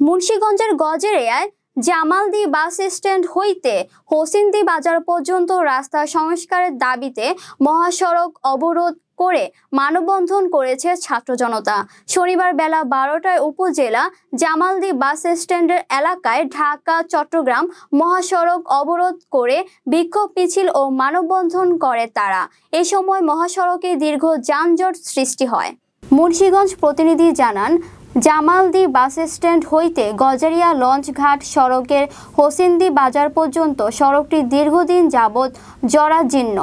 মুন্সিগঞ্জের গজেরিয়ায় Jamaldi bus stand হইতে হোসেন্দি বাজার পর্যন্ত রাস্তা সংস্কারের দাবিতে মহাসড়ক অবরোধ করে মানববন্ধন করেছে ছাত্র জনতা। শনিবার বেলা 12টায় উপজেলা জামালদী বাস স্ট্যান্ডের এলাকায় ঢাকা চট্টগ্রাম মহাসড়ক অবরোধ করে বিক্ষোভ মিছিল ও মানববন্ধন করে তারা। এ সময় মহাসড়কে দীর্ঘ যানজট সৃষ্টি হয়। মুন্সিগঞ্জ প্রতিনিধি জানান, জামালদী বাস স্ট্যান্ড হইতে গজারিয়া লঞ্চঘাট সড়কের হোসেন্দি বাজার পর্যন্ত সড়কটি দীর্ঘদিন যাবৎ জরাজীর্ণ।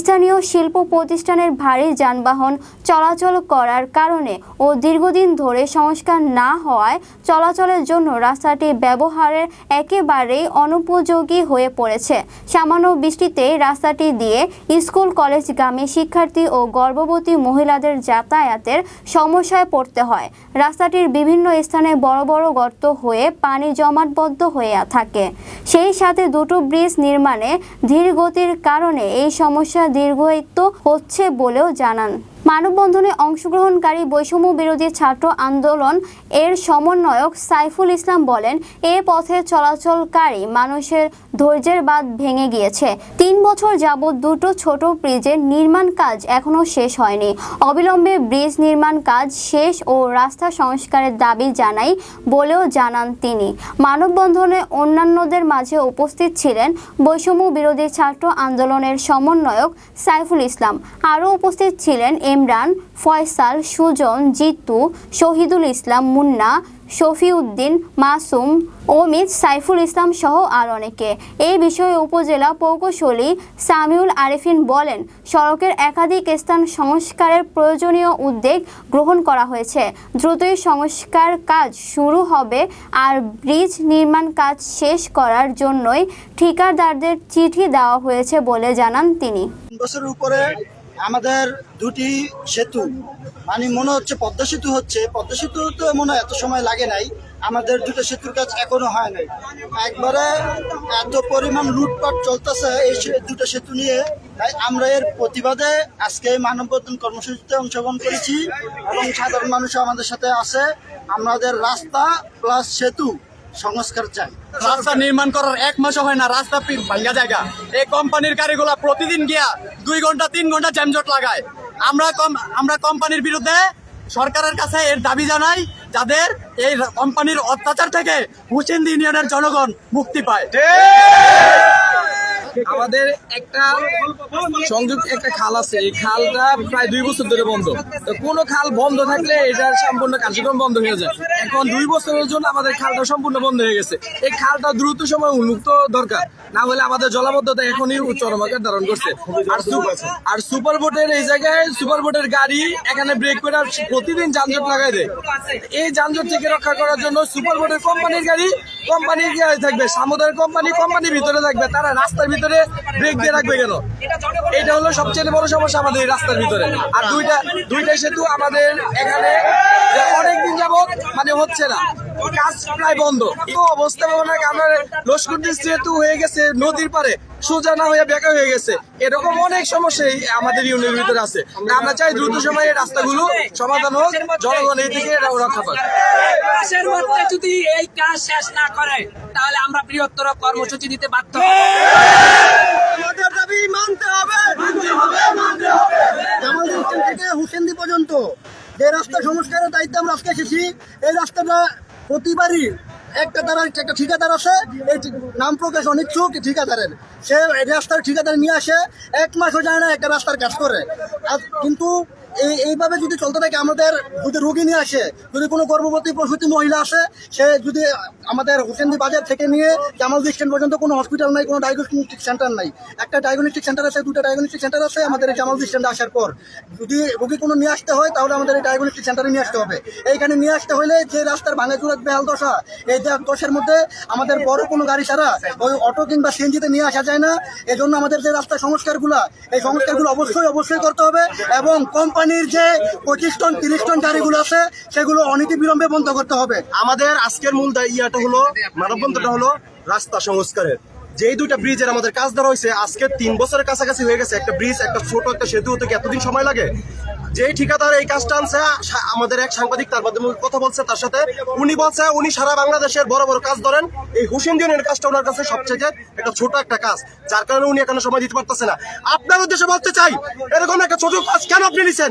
স্থানীয় শিল্প প্রতিষ্ঠানের ভারী যানবাহন চলাচল করার কারণে ও দীর্ঘদিন ধরে সংস্কার না হওয়ায় চলাচলের জন্য রাস্তাটি ব্যবহারের একেবারেই অনুপযোগী হয়ে পড়েছে। সামান্য বৃষ্টিতেই রাস্তাটি দিয়ে স্কুল কলেজগামী শিক্ষার্থী ও গর্ভবতী মহিলাদের যাতায়াতের সমস্যায় পড়তে হয়। রাস্তাটির বিভিন্ন স্থানে বড় বড় গর্ত হয়ে পানি জমাটবদ্ধ হয়ে থাকে। সেই সাথে দুটো ব্রিজ নির্মাণে ধীর গতির কারণে এই সমস্যা দীর্ঘায়িত হচ্ছে বলেও জানান। মানববন্ধনে অংশগ্রহণকারী বৈষম্য বিরোধী ছাত্র আন্দোলন এর সমন্বয়ক সাইফুল ইসলাম বলেন, এ পথে চলাচলকারী মানুষের ধৈর্যের বাঁধ ভেঙে গিয়েছে। 3 বছর যাবৎ দুটো ছোট ব্রিজের নির্মাণ কাজ এখনো শেষ হয়নি। অবিলম্বে ব্রিজ নির্মাণ কাজ শেষ ও রাস্তা সংস্কারের দাবি জানাই বলেও জানান তিনি। মানববন্ধনে অন্যান্যদের মাঝে উপস্থিত ছিলেন বৈষম্য বিরোধী ছাত্র আন্দোলনের সমন্বয়ক সাইফুল ইসলাম। আরও উপস্থিত ছিলেন ইমরান, ফয়সাল, সুজন, জিতু, শহীদুল ইসলাম, মুন্না, শফিউদ্দিন, মাসুম, অমিত, সাইফুল ইসলাম সহ আর অনেকে। এই বিষয়ে উপজেলা প্রকৌশলী সামিউল আরেফিন বলেন, সড়কের একাধিক স্থান সংস্কারের প্রয়োজনীয় উদ্যোগ গ্রহণ করা হয়েছে। দ্রুতই সংস্কার কাজ শুরু হবে আর ব্রিজ নির্মাণ কাজ শেষ করার জন্যই ঠিকাদারদের চিঠি দেওয়া হয়েছে বলে জানান তিনি। বছরের উপরে আমাদের দুটি সেতু মানে মনে হচ্ছে পদ্মা সেতু হচ্ছে, পদ্মা সেতু তো মনে হয় এত সময় লাগে নাই, আমাদের দুটো সেতুর কাজ এখনো হয় নাই। একবারে এত পরিমাণ লুটপাট চলতেছে এই দুটো সেতু নিয়ে, তাই আমরা এর প্রতিবাদে আজকে মানববন্ধন কর্মসূচিতে অংশগ্রহণ করেছি এবং সাধারণ মানুষ আমাদের সাথে আছে। আমাদের রাস্তা প্লাস সেতু সংস্কার চাই। রাস্তা নির্মাণ করার 1 মাসও হয় না, রাস্তা ভাঙ্গা জায়গা। এই কোম্পানির গাড়িগুলা প্রতিদিন গিয়া 2 ঘন্টা 3 ঘন্টা জ্যামজট লাগায়। আমরা কোম্পানির বিরুদ্ধে সরকারের কাছে এর দাবি জানাই, যাদের এই কোম্পানির অত্যাচার থেকে হোসেন্দি ইউনিয়নের জনগণ মুক্তি পায়। আমাদের একটা সংযুক্ত একটা খাল আছে, এই খালটা প্রায় 2 বছর ধরে বন্ধ। তো কোনো খাল বন্ধ থাকলে এটার সম্পূর্ণ কার্যক্রম বন্ধ হয়ে যায়। এখন 2 বছরের জন্য আমাদের খালটা সম্পূর্ণ বন্ধ হয়ে গেছে। এই খালটা দ্রুত সময় উন্মুক্ত দরকার, না হলে আমাদের জলাবদ্ধতা এখনই চরম আকার ধারণ করছে। আর সুপার বোটের এই জায়গায় সুপার বোটের গাড়ি এখানে ব্রেক করে প্রতিদিন যানজট লাগাই দেয়। এই যানজট থেকে রক্ষা করার জন্য সুপার বোটের কোম্পানির গাড়ি থাকবে, সামুদ্রিক কোম্পানির ভিতরে থাকবে, তারা রাস্তার ভিতরে ব্রেক দিয়ে রাখবে কেন? এটা হলো সবচেয়ে বড় সমস্যা আমাদের এই রাস্তার ভিতরে। আর দুইটা সেতু আমাদের এখানে অনেকদিন যাবত মানে হচ্ছে না, কাজ প্রায় বন্ধ। তো অবস্থা আমরা লস্করদি সেতু হয়ে গেছে নদীর পারে, সোজা না হয়ে বেঁকা হয়ে গেছে। এরকম অনেক সমস্যা আমাদের ইউনিয়নের ভিতরে আছে। আমরা চাই দ্রুত সময়ে রাস্তাগুলো সমাধান হোক, জনগণ এই থেকে রক্ষা পায়। মাসের মধ্যে যদি এই কাজ শেষ না করে তাহলে আমরা বৃহত্তর কর্মসূচি দিতে বাধ্য হব। আমাদের দাবি মানতে হবে। জামালদী স্ট্যান্ড থেকে হোসেন্দি পর্যন্ত যে রাস্তা সংস্কারের দায়িত্বে আমরা আজকে এসেছি, এই রাস্তাটা প্রতিবারই একটা ঠিকাদার আছে, এই নাম প্রকাশ অনিচ্ছুক ঠিকাদারের, সে রাস্তার ঠিকাদার নিয়ে আসে, 1 মাসও যায় না একটা রাস্তার কাজ করে। আর কিন্তু এইভাবে যদি চলতে থাকে, আমাদের যদি রোগী নিয়ে আসে, যদি কোনো গর্ভবতী প্রসূতি মহিলা আসে, সে যদি আমাদের হোসেন্দি বাজার থেকে নিয়ে জামালদী স্ট্যান্ড পর্যন্ত কোনো হসপিটাল নাই, কোনো ডায়াগনস্টিক সেন্টার নাই। একটা ডায়াগনস্টিক সেন্টার আছে, 2টা ডায়াগনস্টিক সেন্টার আছে আমাদের এই জামালদী স্ট্যান্ডে আসার পর। যদি রোগী কোনো নিয়ে আসতে হয় তাহলে আমাদের এই ডায়াগনস্টিক সেন্টারে নিয়ে আসতে হবে। এইখানে নিয়ে আসতে হলে যে রাস্তার ভাঙাচুরা বেহাল দশা, এই দশের মধ্যে আমাদের বড় কোনো গাড়ি ছাড়া ওই অটো কিংবা সিএনজিতে নিয়ে আসা যায় না। এই জন্য আমাদের যে রাস্তার সংস্কারগুলো, এই সংস্কারগুলো অবশ্যই করতে হবে এবং কোম্পানির যে 25 টন 30 টন গাড়িগুলো আছে সেগুলো অনতি বিলম্বে বন্ধ করতে হবে। আমাদের আজকের মূল ইয়াটা হলো মানববন্ধনটা হলো রাস্তা সংস্কারের। যেই 2টা ব্রিজের আমাদের কাজ ধরা হয়েছে, আজকে 3 বছরের কাছাকাছি হয়ে গেছে। একটা ব্রিজ, একটা ছোট একটা সেতু হতে এতদিন সময় লাগে? যে ঠিকাদার এই কাজটা আনছে, আমাদের এক সাংবাদিক তার মাধ্যমে কথা বলছে তার সাথে, উনি বলছে উনি সারা বাংলাদেশের বড় বড় কাজ ধরেন, এই হোসেন্দি ইউনিয়নের কাজটা ওনার কাছে সবচেয়ে একটা ছোট একটা কাজ, যার কারণে উনি এখানে সময় দিতে পারতেছে না। আপনার উদ্দেশ্যে বলতে চাই, এরকম একটা ছোট কাজ কেন আপনি নিছেন?